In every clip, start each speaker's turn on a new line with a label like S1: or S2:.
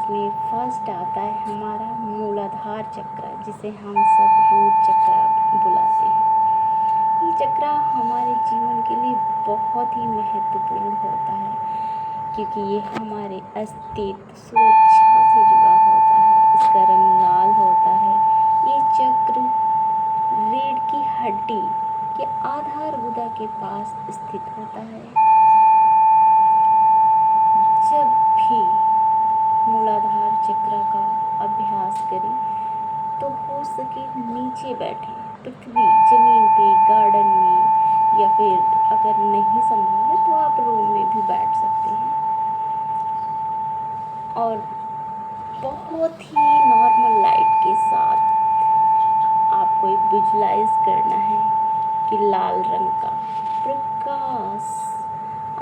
S1: इसमें फर्स्ट आता है हमारा मूलाधार चक्र, जिसे हम सब रूट चक्र बुलाते हैं। ये चक्र हमारे जीवन के लिए बहुत ही महत्वपूर्ण होता है, क्योंकि ये हमारे अस्तित्व सुरक्षा से जुड़ा होता है। इसका रंग लाल होता है। ये चक्र रीढ़ की हड्डी के आधार गुदा के पास स्थित होता है। जब भी मूलाधार चक्र का अभ्यास करें तो हो सके नीचे बैठें, पृथ्वी जमीन पे, गार्डन में, या फिर अगर नहीं संभव है तो आप रूम में भी बैठ सकते हैं। और बहुत ही नॉर्मल लाइट के साथ आपको एक विजुलाइज करना है कि लाल रंग का प्रकाश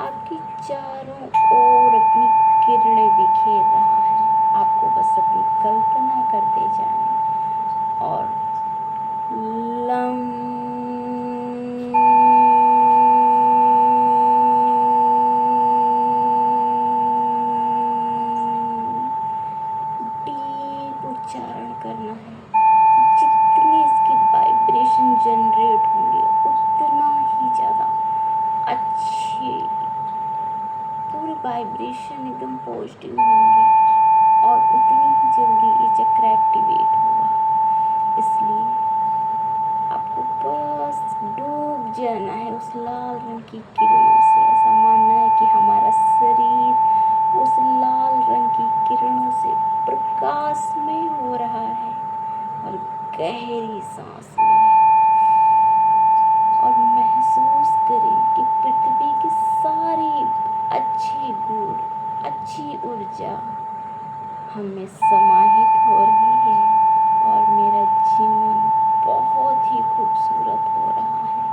S1: आपके चारों ओर अपनी किरणें बिखेर रहा है। आपको बस अपनी कल्पना करते जाएं और डीप उच्चारण करना है। जितनी इसकी वाइब्रेशन जनरेट होंगे उतना ही ज़्यादा अच्छे, पूरी वाइब्रेशन एकदम पॉजिटिव होंगी और उतनी ही जल्दी ये चक्र एक्टिवेट होगा। इसलिए आपको बस डूब जाना है उस लाल रंग की किरणों से। ऐसा मानना है कि हमारा शरीर उस लाल रंग की किरणों से प्रकाशमय हो रहा है। और गहरी सांस लें और महसूस करें कि पृथ्वी की सारी अच्छी गुण, अच्छी ऊर्जा हमें समाहित हो रही है और मेरा जीवन बहुत ही खूबसूरत हो रहा है।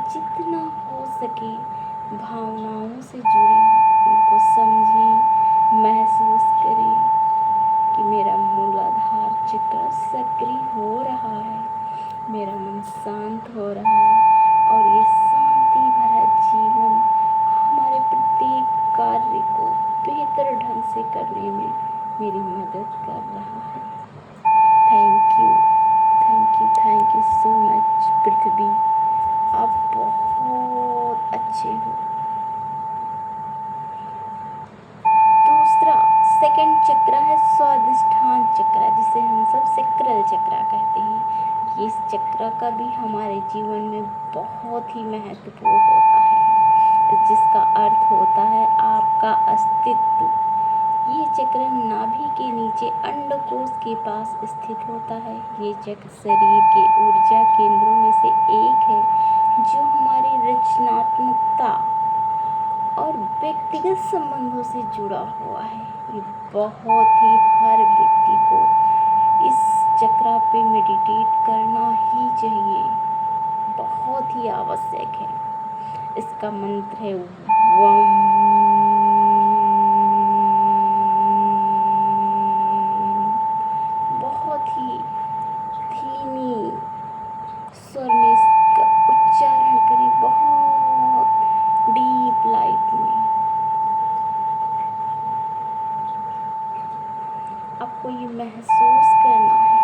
S1: जितना हो सके भावनाओं से जुड़ें, उनको समझें, महसूस करें कि मेरा मूलाधार चक्र सक्रिय हो रहा है, मेरा मन शांत हो रहा है और ये शांति भरा जीवन हमारे प्रत्येक कार्य को बेहतर ढंग से करने में मेरी मदद कर रहा है। Thank you, thank you, thank you so much Prithvi. आप बहुत अच्छे हो। दूसरा सेकंड चक्र है स्वादिष्ठान चक्र, जिसे हम सब सैक्रल चक्र कहते हैं। ये इस चक्र का भी हमारे जीवन में बहुत ही महत्वपूर्ण होता है, जिसका अर्थ होता है आपका अस्तित्व। ये चक्र नाभि के नीचे अंडकोश के पास स्थित होता है। ये चक्र शरीर के ऊर्जा केंद्रों में से एक है, जो हमारी रचनात्मकता और व्यक्तिगत संबंधों से जुड़ा हुआ है। ये बहुत ही हर व्यक्ति को इस चक्र पे मेडिटेट करना ही चाहिए, बहुत ही आवश्यक है। इसका मंत्र है वम। बहुत ही धीमी स्वर में इसका उच्चारण करें, बहुत डीप लाइट में। आपको ये महसूस करना है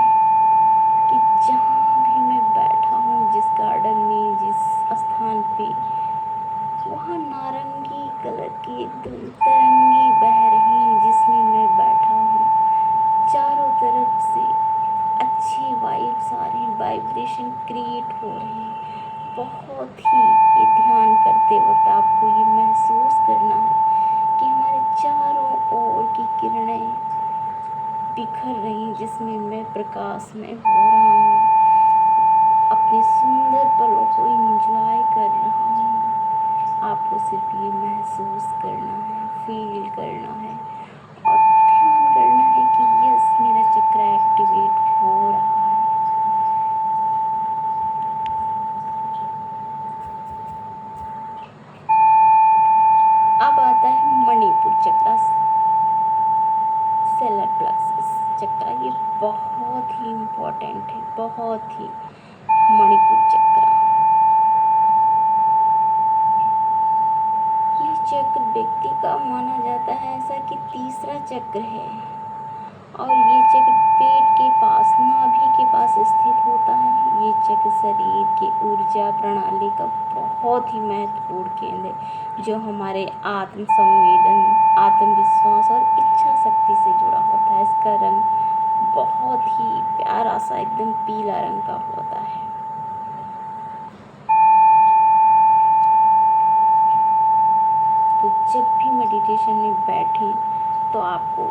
S1: कि जहाँ भी मैं बैठा हूँ, जिस गार्डन में, जिस स्थान पे, वहाँ नारंगी कलर की एकदम तरंगी बह रही हैं जिसमें मैं बैठा हूँ। चारों तरफ से अच्छी वाइब्स आ रही हैं, वाइब्रेशन क्रिएट हो रहे हैं। बहुत ही ये ध्यान करते वक्त आपको ये महसूस करना है कि हमारे चारों ओर की किरणें बिखर रही, जिसमें मैं प्रकाश में हो रहा हूँ, अपने सुंदर पलों को एंजॉय कर रहा हूँ। आपको सिर्फ ये महसूस करना है, फील करना है और ध्यान करना है कि यस, मेरा चक्र एक्टिवेट हो रहा है। अब आता है मणिपुर चक्र, सेलर प्लेक्सस चक्र। ये बहुत ही इम्पोर्टेंट है, बहुत ही। मणिपुर चक्र, ये चक्र व्यक्ति का माना जाता है ऐसा कि तीसरा चक्र है और ये चक्र पेट के पास, नाभि के पास स्थित होता है। ये चक्र शरीर की ऊर्जा प्रणाली का बहुत ही महत्वपूर्ण केंद्र है, जो हमारे आत्म संवेदन, आत्मविश्वास और इच्छा शक्ति से जुड़ा होता है। इसका रंग बहुत ही प्यारा सा एकदम पीला रंग का होता है। तो जब भी मेडिटेशन में बैठें तो आपको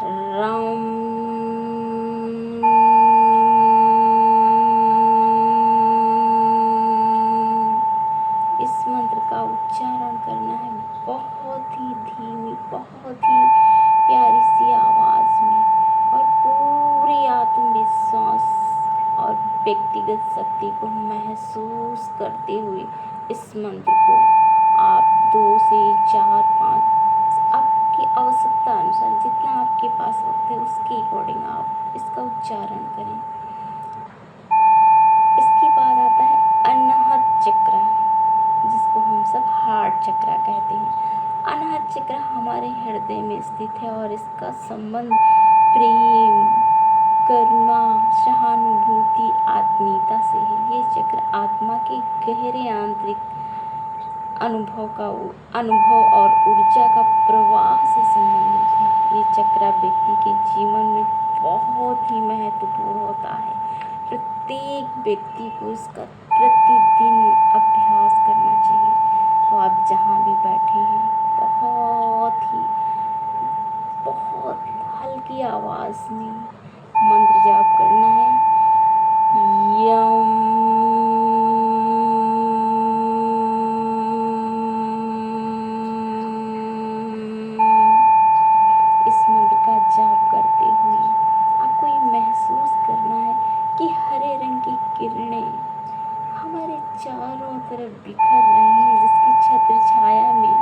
S1: राम इस मंत्र का उच्चारण करना है, बहुत ही धीमी, बहुत ही प्यारी सी आवाज़ में, और पूरे आत्मविश्वास और व्यक्तिगत शक्ति को महसूस करते हुए इस मंत्र को आप 2 से 4, 5 आपकी आवश्यकता अनुसार जितना आपके पास वक्त है उसके अकॉर्डिंग आप इसका उच्चारण करें। इसके बाद आता है अनाहत चक्र, जिसको हम सब हार्ट चक्र कहते हैं। अनाहत चक्र हमारे हृदय में स्थित है और इसका संबंध प्रेम, करुणा, सहानुभूति, आत्मीयता से है। ये चक्र आत्मा के गहरे आंतरिक अनुभव और ऊर्जा का प्रवाह से संबंधित है। ये चक्र व्यक्ति के जीवन में बहुत ही महत्वपूर्ण होता है। प्रत्येक व्यक्ति को इसका प्रतिदिन अभ्यास करना चाहिए। तो आप जहाँ भी बैठे हैं बहुत हल्की आवाज़ में मंत्र जाप करना है। यम इस मंत्र का जाप करते हुए आपको ये महसूस करना है कि हरे रंग की किरणें हमारे चारों तरफ बिखर रही हैं, जिसकी छत्र छाया में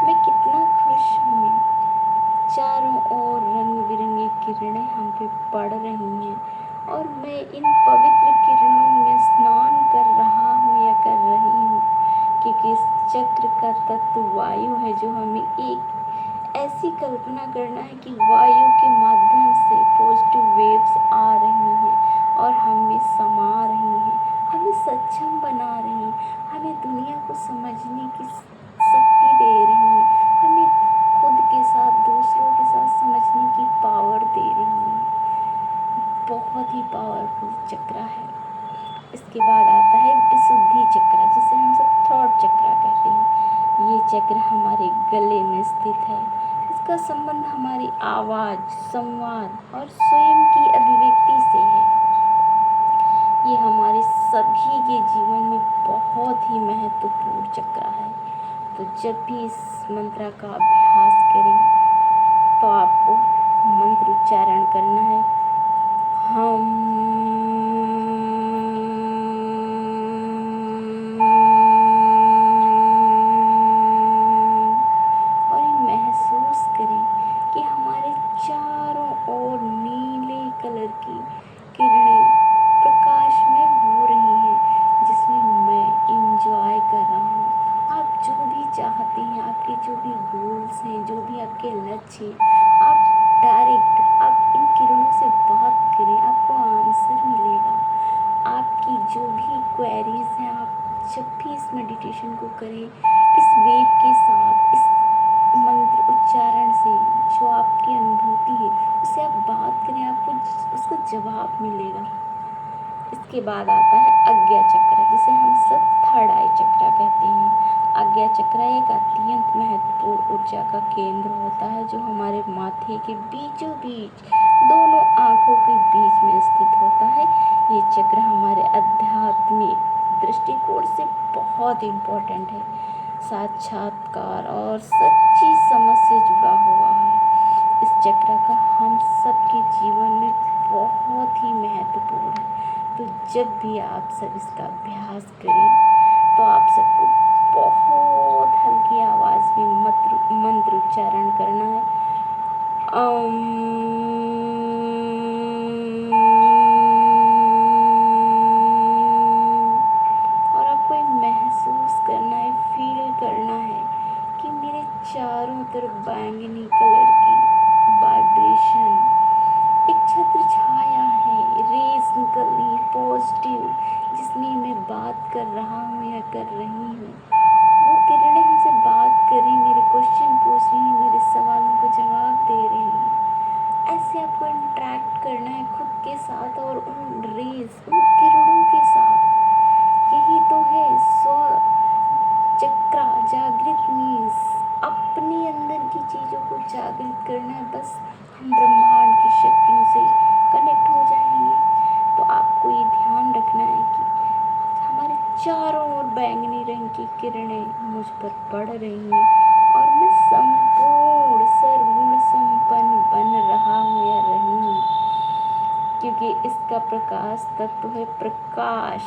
S1: मैं कितना खुश हूँ। चारों ओर रंग बिरंगी किरणें हम पे पड़ रही हैं और मैं इन पवित्र किरणों में स्नान कर रहा हूँ या कर रही हूँ, क्योंकि इस चक्र का तत्व वायु है, जो हमें एक ऐसी कल्पना करना है कि वायु के माध्यम से पॉजिटिव वेव्स आ रही हैं और हमें समा रही हैं, हमें सक्षम बना रही हैं, हमें दुनिया को समझने की शक्ति दे रही हैं, हमें खुद के साथ, दूसरों के साथ समझने की पावर दे रही हैं। बहुत ही पावरफुल चक्र है। इसके बाद आता है विशुद्धि चक्र, जिसे हम सब थॉट चक्र कहते हैं। ये चक्र हमारे गले में स्थित है। इसका संबंध हमारी आवाज़, संवाद और स्वयं की अभिव्यक्ति से है। ये हमारे सभी के जीवन में बहुत ही महत्वपूर्ण चक्र है। तो जब भी इस मंत्र का अभ्यास करें तो आपको मंत्र उच्चारण करना है, हम और ये महसूस करें कि हमारे चारों ओर नीले कलर की किरणें प्रकाशमय हो रही हैं, जिसमें मैं इंजॉय कर रहा हूँ। आप जो भी चाहते हैं, आपके जो भी गोल्स हैं, जो भी आपके लक्ष्य हैं, आप आप इन किरणों से बात करें, आपको आंसर मिलेगा। आपकी जो भी क्वेरीज हैं, आप जब भी इस मेडिटेशन को करें, इस वेव के साथ, इस मंत्र उच्चारण से जो आपकी अनुभूति है उससे आप बात करें, आपको उसका जवाब मिलेगा। इसके बाद आता है आज्ञा चक्र, जिसे हम सब थर्ड आई चक्र कहते हैं। आज्ञा चक्र एक अत्यंत महत्वपूर्ण ऊर्जा का केंद्र होता है, जो हमारे माथे के बीचों बीच, दोनों आँखों के बीच में स्थित होता है। ये चक्र हमारे आध्यात्मिक दृष्टिकोण से बहुत इम्पोर्टेंट है, साक्षात्कार और सच्ची समझ से जुड़ा हुआ है। इस चक्र का हम सबके जीवन में बहुत ही महत्वपूर्ण है। तो जब भी आप सब इसका अभ्यास करें तो आप सबको बहुत हल्की आवाज़ में मंत्र उच्चारण करना है। और आपको ये महसूस करना है, फील करना है कि मेरे चारों तरफ बैंगनी कलर की वाइब्रेशन, एक छत्र छाया है, रेस निकल रही है पॉजिटिव, जिसमें मैं बात कर रहा हूँ या कर रही हूँ। वो किरणें हमसे बात कर रही, मेरे क्वेश्चन पूछ रही, मेरे सवालों का जवाब दे रही। ऐसे आपको इंटरेक्ट करना है खुद के साथ और उन रेस, उन किरणों के साथ। यही तो है स्व चक्रा जागृत मीन्स अपने अंदर की चीज़ों को जागृत करना है। बस हम ब्रह्मांड की शक्तियों से कनेक्ट हो जाएंगे। तो आपको ये ध्यान रखना है कि हमारे चारों ओर बैंगनी रंग की किरणें मुझ पर पड़ रही हैं और मैं संपूर्ण सर्वगुण संपन्न बन रहा हूँ या रही हूँ, क्योंकि इसका प्रकाश तत्व है प्रकाश।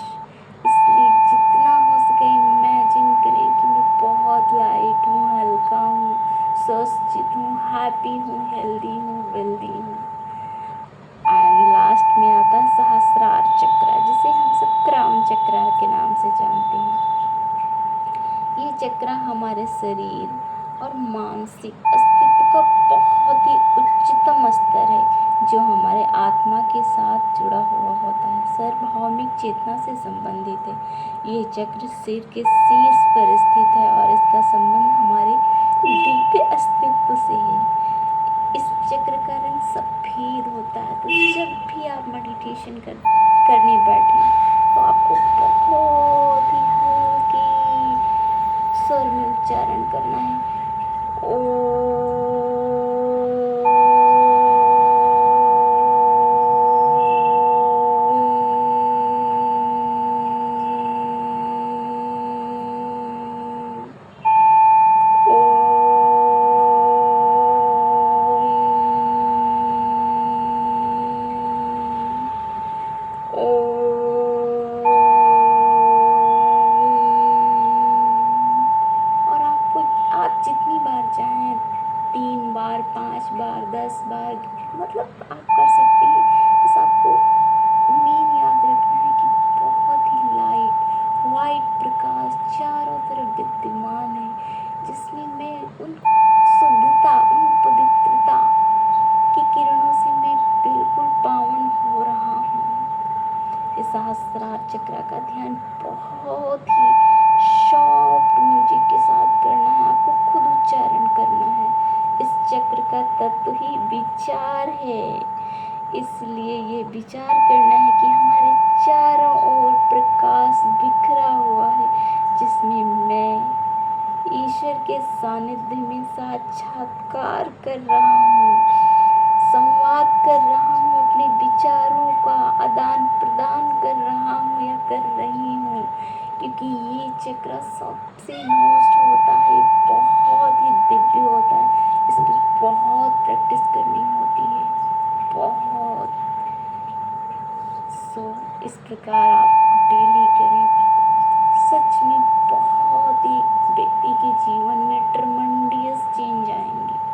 S1: इसलिए जितना हो सके इमेजिन करें कि मैं बहुत लाइट हूँ, हल्का हूँ, स्वस्थ हूँ, हैप्पी हूँ, हेल्दी हूँ, वेल्दी हूँ। एंड लास्ट में आता है सहस्रार चक्र, जिसे हम सब क्राउन चक्र के नाम से जानते हैं। ये चक्र हमारे शरीर और मानसिक अस्तित्व का बहुत ही उच्चतम स्तर है, जो हमारे आत्मा के साथ जुड़ा हुआ होता है, सार्वभौमिक चेतना से संबंधित है। ये चक्र सिर के शीर्ष पर स्थित है और इसका संबंध हमारे दिव्य अस्तित्व से है। इस चक्र का रंग सफ़ेद होता है। तो जब भी आप मेडिटेशन करने बैठें तो आपको बहुत ही हल्के स्वर में उच्चारण करना है, ओ। और आप जितनी बार चाहें, 3 बार, 5 बार, 10 बार, मतलब आप कर सकते हैं। बस आपको मेन याद रखना है कि बहुत ही लाइट वाइट प्रकाश चारों तरफ विद्यमान है, जिसमें मैं उन शुद्धता, उन पवित्रता की किरणों से मैं बिल्कुल पावन हो रहा हूँ। इस सहस्त्रार चक्र का ध्यान बहुत ही सॉफ्ट म्यूजिक के साथ करना है, आपको खुद उच्चारण करना है। इस चक्र का तत्व ही विचार है, इसलिए ये विचार करना है कि हमारे चारों ओर प्रकाश बिखरा हुआ है, जिसमें मैं ईश्वर के सानिध्य में साक्षात्कार कर रहा हूँ, संवाद कर रहा हूँ, अपने विचारों का आदान प्रदान कर रहा हूँ या कर रही हूँ। क्योंकि ये चक्र सबसे मोस्ट होता है, बहुत ही दिव्य होता है, इस पर बहुत प्रैक्टिस करनी होती है, बहुत। सो इस प्रकार आप डेली करें, सच में बहुत ही व्यक्ति के जीवन में ट्रमेंडियस चेंज आएंगे।